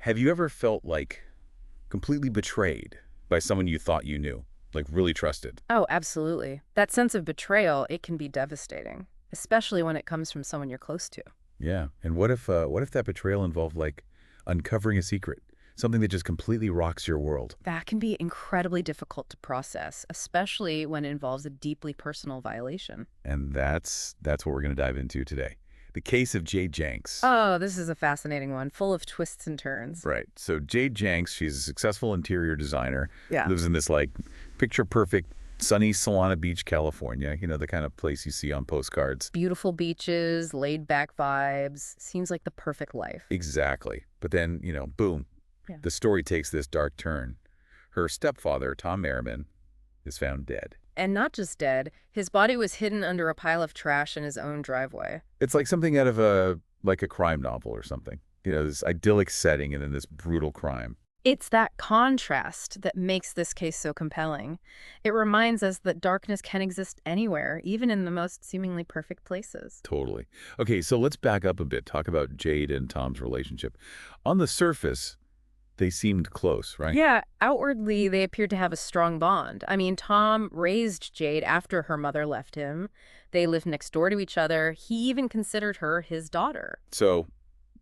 Have you ever felt like completely betrayed by someone you thought you knew, like really trusted? Oh, absolutely. That sense of betrayal, it can be devastating, especially when it comes from someone you're close to. Yeah. And what if that betrayal involved like uncovering a secret, something that just completely rocks your world? That can be incredibly difficult to process, especially when it involves a deeply personal violation. And that's what we're going to dive into today. The case of Jade Jenks. Oh, this is a fascinating one, full of twists and turns. Right. So Jade Jenks, she's a successful interior designer, Yeah. lives in this like picture perfect sunny Solana Beach, California, the kind of place you see on postcards. Beautiful beaches, laid back vibes. Seems like the perfect life. Exactly. But then, boom, Yeah. the story takes this dark turn. Her stepfather, Tom Merriman, is found dead. And not just dead, his body was hidden under a pile of trash in his own driveway. It's like something out of a crime novel or something. This idyllic setting and then this brutal crime. It's that contrast that makes this case so compelling. It reminds us that darkness can exist anywhere, even in the most seemingly perfect places. Totally. Okay, so let's back up a bit. Talk about Jade and Tom's relationship. On the surface, they seemed close, right? Yeah, outwardly, they appeared to have a strong bond. I mean, Tom raised Jade after her mother left him. They lived next door to each other. He even considered her his daughter. So,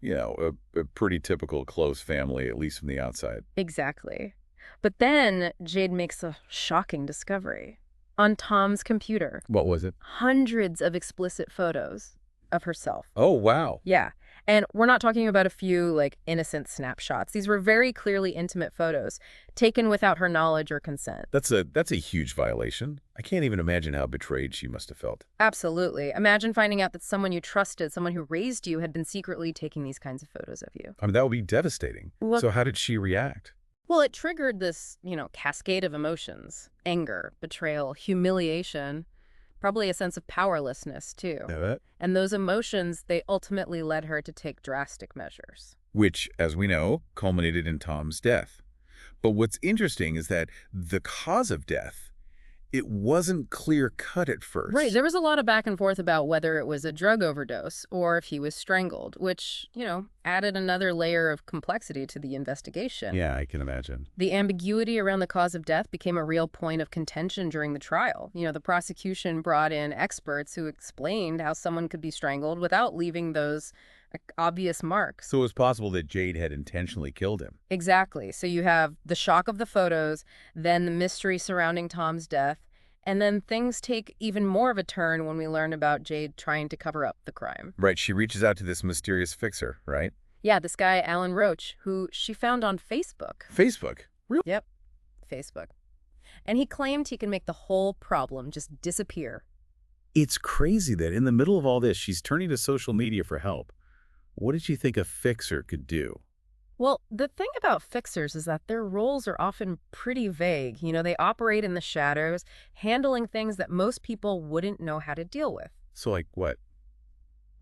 a pretty typical close family, at least from the outside. Exactly. But then Jade makes a shocking discovery. On Tom's computer, What was it? hundreds of explicit photos of herself. Oh, wow. Yeah. And we're not talking about a few, like, innocent snapshots. These were very clearly intimate photos, taken without her knowledge or consent. That's a huge violation. I can't even imagine how betrayed she must have felt. Absolutely. Imagine finding out that someone you trusted, someone who raised you, had been secretly taking these kinds of photos of you. I mean, that would be devastating. Well, So how did she react? well, it triggered this, cascade of emotions. Anger, betrayal, humiliation, probably a sense of powerlessness, too. Yeah, that. And those emotions, they ultimately led her to take drastic measures. Which, as we know, culminated in Tom's death. But what's interesting is that the cause of death, it wasn't clear-cut at first. Right. There was a lot of back and forth about whether it was a drug overdose or if he was strangled, which, added another layer of complexity to the investigation. Yeah, I can imagine. The ambiguity around the cause of death became a real point of contention during the trial. The prosecution brought in experts who explained how someone could be strangled without leaving those obvious marks. So it was possible that Jade had intentionally killed him. Exactly. So you have the shock of the photos, then the mystery surrounding Tom's death, and then things take even more of a turn when we learn about Jade trying to cover up the crime. Right, she reaches out to this mysterious fixer, right? Yeah, this guy, Alan Roach, who she found on Facebook. Facebook. Really? Yep, Facebook. And he claimed he can make the whole problem just disappear. It's crazy that in the middle of all this, she's turning to social media for help. What did you think a fixer could do? Well, the thing about fixers is that their roles are often pretty vague. They operate in the shadows, handling things that most people wouldn't know how to deal with. So like what?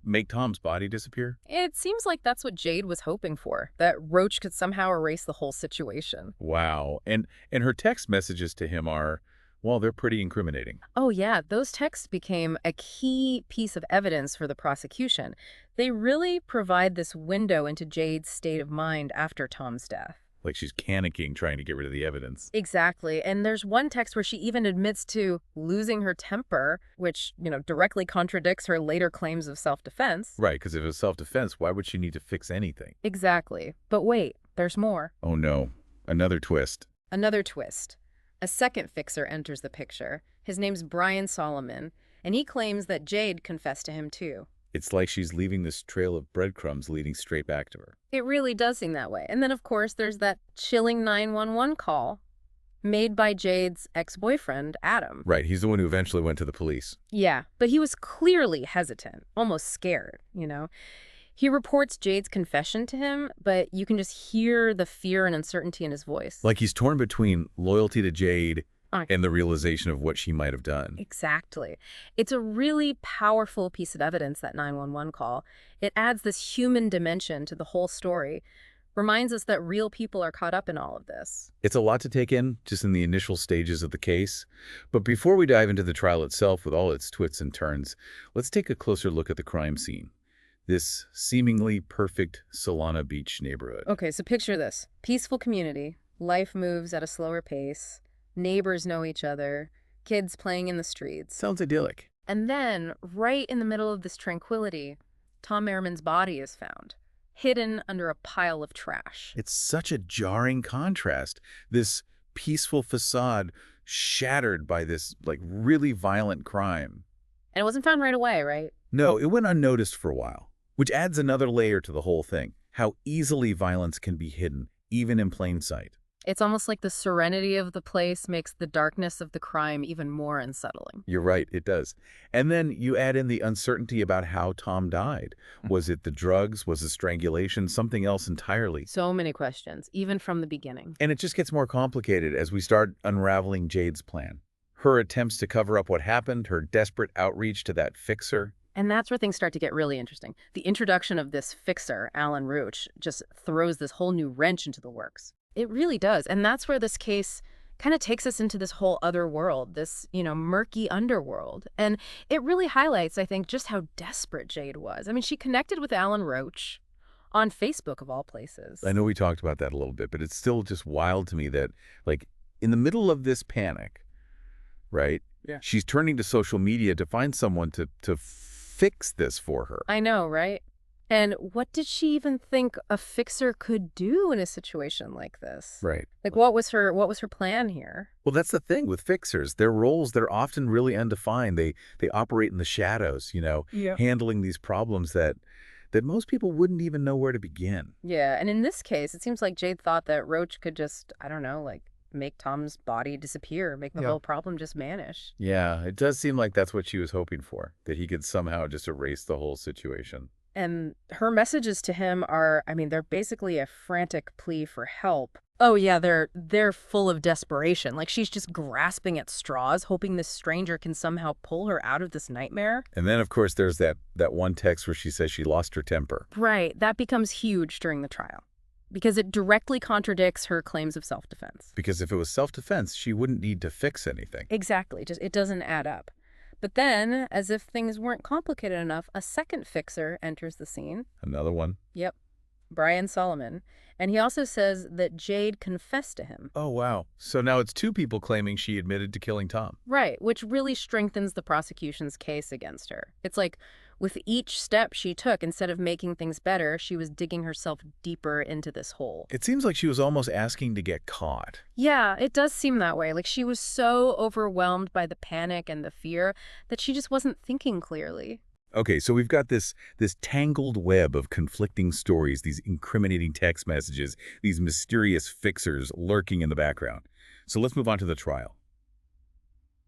Make Tom's body disappear? It seems like that's what Jade was hoping for, that Roach could somehow erase the whole situation. Wow. And her text messages to him are, well, they're pretty incriminating. Oh yeah, those texts became a key piece of evidence for the prosecution. They really provide this window into Jade's state of mind after Tom's death. Like she's panicking, trying to get rid of the evidence. Exactly. And there's one text where she even admits to losing her temper, which, directly contradicts her later claims of self-defense. Right, because if it's self-defense, why would she need to fix anything? Exactly. But wait, there's more. Oh no, another twist. Another twist. A second fixer enters the picture. His name's Brian Solomon, and he claims that Jade confessed to him too. It's like she's leaving this trail of breadcrumbs leading straight back to her. It really does seem that way. And then, of course, there's that chilling 911 call made by Jade's ex-boyfriend, Adam. Right, he's the one who eventually went to the police. Yeah, but he was clearly hesitant, almost scared. He reports Jade's confession to him, but you can just hear the fear and uncertainty in his voice. Like he's torn between loyalty to Jade Uh, and the realization of what she might have done. Exactly. It's a really powerful piece of evidence, that 911 call. It adds this human dimension to the whole story, reminds us that real people are caught up in all of this. It's a lot to take in, just in the initial stages of the case. But before we dive into the trial itself with all its twists and turns, let's take a closer look at the crime scene. this seemingly perfect Solana Beach neighborhood. Okay, so picture this. Peaceful community. Life moves at a slower pace. Neighbors know each other. Kids playing in the streets. Sounds idyllic. And then, right in the middle of this tranquility, Tom Merriman's body is found, hidden under a pile of trash. It's such a jarring contrast. This peaceful facade shattered by this, like, really violent crime. And it wasn't found right away, right? No, it went unnoticed for a while, which adds another layer to the whole thing. How easily violence can be hidden, even in plain sight. It's almost like the serenity of the place makes the darkness of the crime even more unsettling. You're right, it does. And then you add in the uncertainty about how Tom died. Was it the drugs? Was it strangulation? Something else entirely? So many questions, even from the beginning. And it just gets more complicated as we start unraveling Jade's plan. Her attempts to cover up what happened, her desperate outreach to that fixer. And that's where things start to get really interesting. The introduction of this fixer, Alan Roach, just throws this whole new wrench into the works. It really does. And that's where this case kind of takes us into this whole other world, this, murky underworld. And it really highlights, I think, just how desperate Jade was. I mean, she connected with Alan Roach on Facebook, of all places. I know we talked about that a little bit, but it's still just wild to me that, like, in the middle of this panic, right? Yeah. She's turning to social media to find someone to fix this for her. I know, right? And what did she even think a fixer could do in a situation like this? Right. Like, what was her plan here? Well, that's the thing with fixers. Their roles, they're often really undefined. They operate in the shadows, Yeah. handling these problems that most people wouldn't even know where to begin. Yeah, and in this case, it seems like Jade thought that Roach could just, I don't know, like, make Tom's body disappear, make the whole problem just vanish. Yeah, it does seem like that's what she was hoping for, that he could somehow just erase the whole situation. And her messages to him are, I mean, they're basically a frantic plea for help. Oh yeah, they're full of desperation. Like, she's just grasping at straws, hoping this stranger can somehow pull her out of this nightmare. And then, of course, there's that one text where she says she lost her temper. Right, that becomes huge during the trial, because it directly contradicts her claims of self-defense. Because if it was self-defense, she wouldn't need to fix anything. Exactly, just it doesn't add up. But then, as if things weren't complicated enough, a second fixer enters the scene. Another one. Yep, Brian Solomon. And he also says that Jade confessed to him. Oh, wow. So now it's two people claiming she admitted to killing Tom. Right, which really strengthens the prosecution's case against her. It's like, with each step she took, instead of making things better, she was digging herself deeper into this hole. It seems like she was almost asking to get caught. Yeah, it does seem that way. Like, she was so overwhelmed by the panic and the fear that she just wasn't thinking clearly. Okay, so we've got this tangled web of conflicting stories, these incriminating text messages, these mysterious fixers lurking in the background. So let's move on to the trial.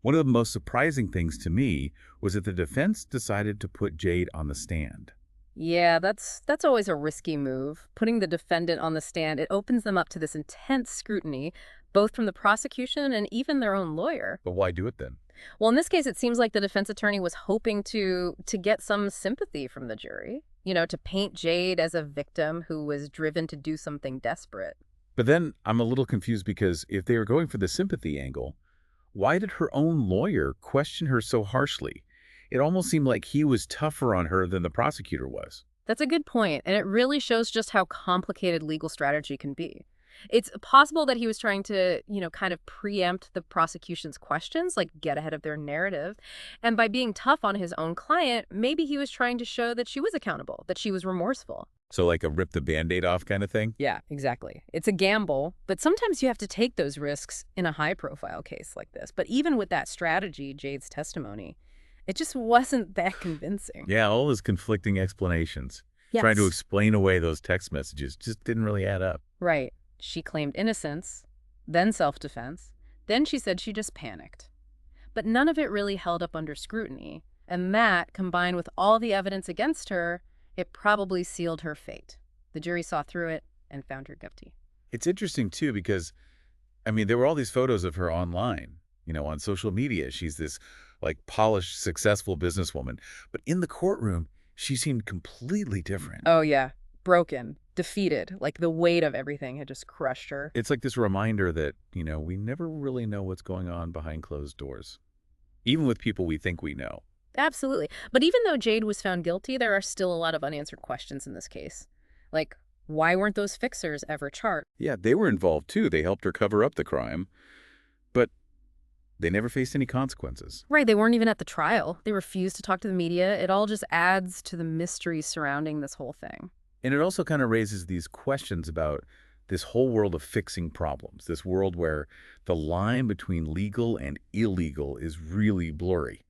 One of the most surprising things to me was that the defense decided to put Jade on the stand. Yeah, that's always a risky move. Putting the defendant on the stand, it opens them up to this intense scrutiny, both from the prosecution and even their own lawyer. But why do it then? Well, in this case, it seems like the defense attorney was hoping to get some sympathy from the jury, to paint Jade as a victim who was driven to do something desperate. But then I'm a little confused, because if they were going for the sympathy angle, why did her own lawyer question her so harshly? It almost seemed like he was tougher on her than the prosecutor was. That's a good point, and it really shows just how complicated legal strategy can be. It's possible that he was trying to, kind of preempt the prosecution's questions, like get ahead of their narrative. And by being tough on his own client, maybe he was trying to show that she was accountable, that she was remorseful. So like a rip the Band-Aid off kind of thing? Yeah, exactly. It's a gamble, but sometimes you have to take those risks in a high-profile case like this. But even with that strategy, Jade's testimony, it just wasn't that convincing. Yeah, all those conflicting explanations. Yes. Trying to explain away those text messages just didn't really add up. Right. She claimed innocence, then self-defense, then she said she just panicked. But none of it really held up under scrutiny, and that, combined with all the evidence against her, it probably sealed her fate. The jury saw through it and found her guilty. It's interesting, too, because, I mean, there were all these photos of her online, on social media. She's this, like, polished, successful businesswoman. But in the courtroom, she seemed completely different. Oh, yeah. Broken, defeated, like the weight of everything had just crushed her. It's like this reminder that, we never really know what's going on behind closed doors, even with people we think we know. Absolutely. But even though Jade was found guilty, there are still a lot of unanswered questions in this case. Like, why weren't those fixers ever charged? Yeah, they were involved too. They helped her cover up the crime, but they never faced any consequences. Right, they weren't even at the trial. They refused to talk to the media. It all just adds to the mystery surrounding this whole thing. And it also kind of raises these questions about this whole world of fixing problems, this world where the line between legal and illegal is really blurry.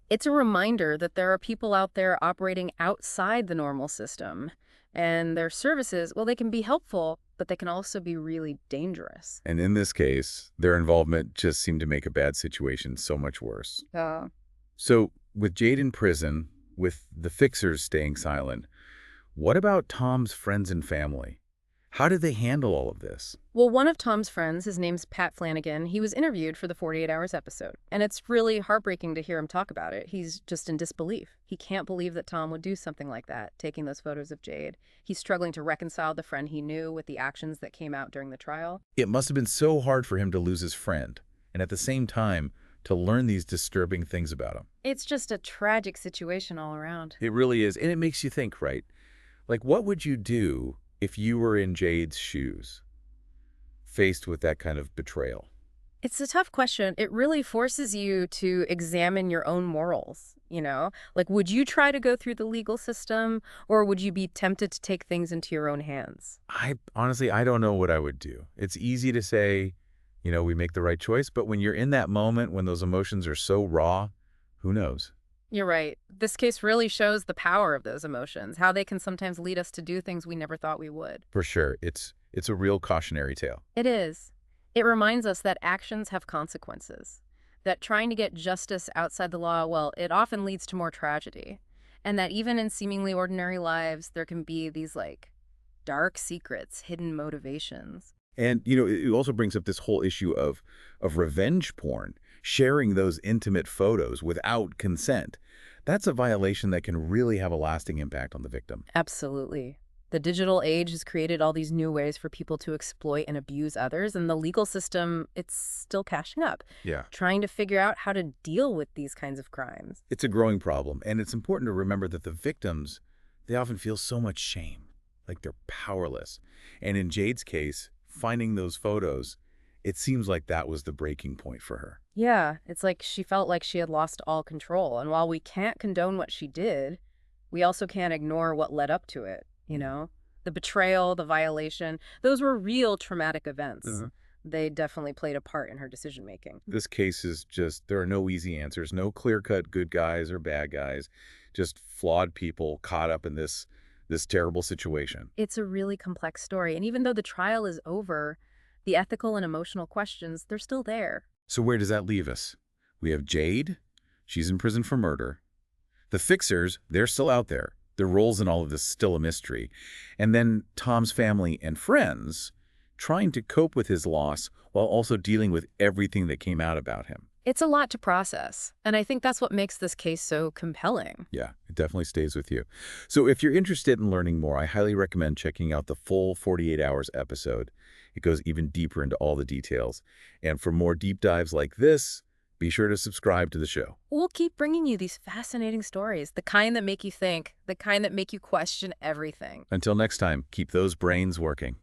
It's a reminder that there are people out there operating outside the normal system, and their services, well, they can be helpful, but they can also be really dangerous. And in this case, their involvement just seemed to make a bad situation so much worse. Uh, So, with Jade in prison, with the fixers staying silent, what about Tom's friends and family? How did they handle all of this? well, one of Tom's friends, his name's Pat Flanagan, he was interviewed for the 48 Hours episode, and it's really heartbreaking to hear him talk about it. He's just in disbelief. He can't believe that Tom would do something like that, taking those photos of Jade. He's struggling to reconcile the friend he knew with the actions that came out during the trial. It must have been so hard for him to lose his friend, and at the same time, to learn these disturbing things about him. It's just a tragic situation all around. It really is, and it makes you think, right? Like, what would you do if you were in Jade's shoes, faced with that kind of betrayal? It's a tough question. It really forces you to examine your own morals, you know? Like, would you try to go through the legal system, or would you be tempted to take things into your own hands? I honestly, I don't know what I would do. It's easy to say, we make the right choice, but when you're in that moment, when those emotions are so raw, who knows? You're right. This case really shows the power of those emotions, how they can sometimes lead us to do things we never thought we would. For sure, it's a real cautionary tale. It is. It reminds us that actions have consequences, that trying to get justice outside the law, well, it often leads to more tragedy, and that even in seemingly ordinary lives, there can be these, like, dark secrets, hidden motivations. And, it also brings up this whole issue of revenge porn, sharing those intimate photos without consent. That's a violation that can really have a lasting impact on the victim. Absolutely. The digital age has created all these new ways for people to exploit and abuse others, and the legal system, it's still catching up, Yeah. trying to figure out how to deal with these kinds of crimes. It's a growing problem, and it's important to remember that the victims, they often feel so much shame, like they're powerless. And in Jade's case, finding those photos, it seems like that was the breaking point for her. Yeah, it's like she felt like she had lost all control, and while we can't condone what she did, we also can't ignore what led up to it, you know? The betrayal, the violation, those were real traumatic events. Uh-huh. They definitely played a part in her decision-making. This case is just, there are no easy answers, no clear-cut good guys or bad guys, just flawed people caught up in this terrible situation. It's a really complex story, and even though the trial is over, the ethical and emotional questions, they're still there. So where does that leave us? We have Jade. She's in prison for murder. The fixers, they're still out there. Their roles in all of this still a mystery. And then Tom's family and friends trying to cope with his loss while also dealing with everything that came out about him. It's a lot to process, and I think that's what makes this case so compelling. Yeah, it definitely stays with you. So if you're interested in learning more, I highly recommend checking out the full 48 Hours episode. It goes even deeper into all the details. And for more deep dives like this, be sure to subscribe to the show. We'll keep bringing you these fascinating stories, the kind that make you think, the kind that make you question everything. Until next time, keep those brains working.